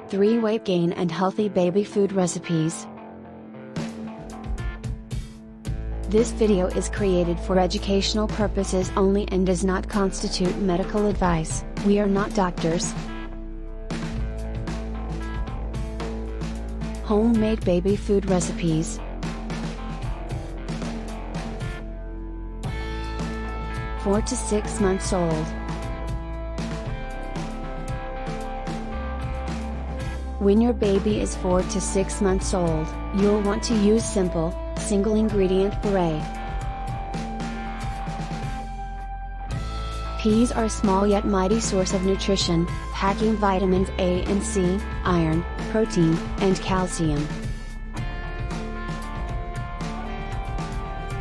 3 weight gain and healthy baby food recipes. This video is created for educational purposes only and does not constitute medical advice. We are not doctors. Homemade baby food recipes. Four to 6 months old. When your baby is 4 to 6 months old, you'll want to use simple, single-ingredient puree. Peas are a small yet mighty source of nutrition, packing vitamins A and C, iron, protein, and calcium.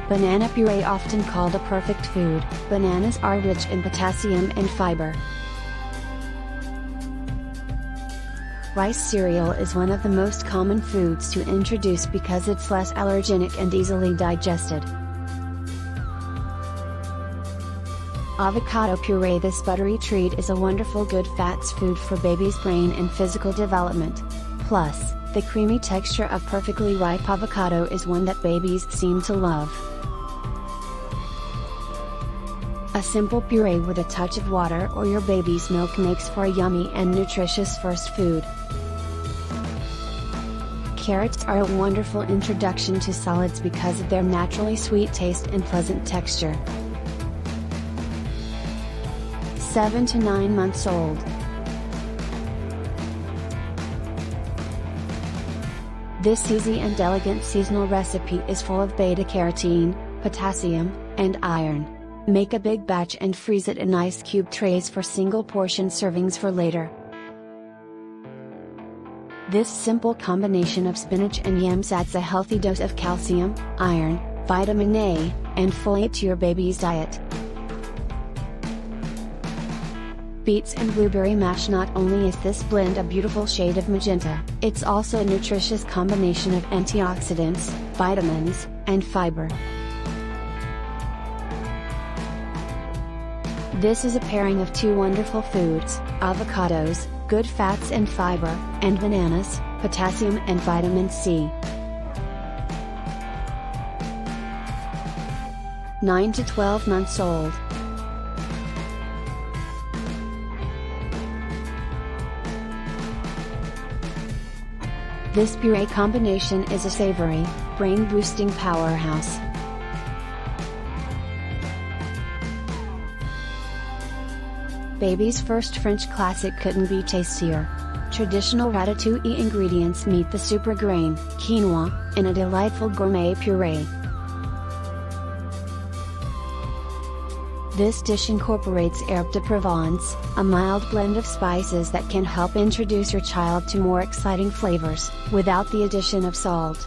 Banana puree, often called a perfect food, bananas are rich in potassium and fiber. Rice cereal is one of the most common foods to introduce because it's less allergenic and easily digested. Avocado puree. This buttery treat is a wonderful good fats food for baby's brain and physical development. Plus, the creamy texture of perfectly ripe avocado is one that babies seem to love. A simple puree with a touch of water or your baby's milk makes for a yummy and nutritious first food. Carrots are a wonderful introduction to salads because of their naturally sweet taste and pleasant texture. 7 to 9 months old. This easy and elegant seasonal recipe is full of beta-carotene, potassium, and iron. Make a big batch and freeze it in ice cube trays for single portion servings for later. This simple combination of spinach and yams adds a healthy dose of calcium, iron, vitamin A, and folate to your baby's diet. Beets and blueberry mash. Not only is this blend a beautiful shade of magenta, it's also a nutritious combination of antioxidants, vitamins, and fiber. This is a pairing of 2 wonderful foods, avocados, good fats and fiber, and bananas, potassium and vitamin C. 9 to 12 months old. This puree combination is a savory, brain-boosting powerhouse. Baby's first French classic couldn't be tastier. Traditional ratatouille ingredients meet the super grain, quinoa, in a delightful gourmet puree. This dish incorporates herbe de Provence, a mild blend of spices that can help introduce your child to more exciting flavors, without the addition of salt.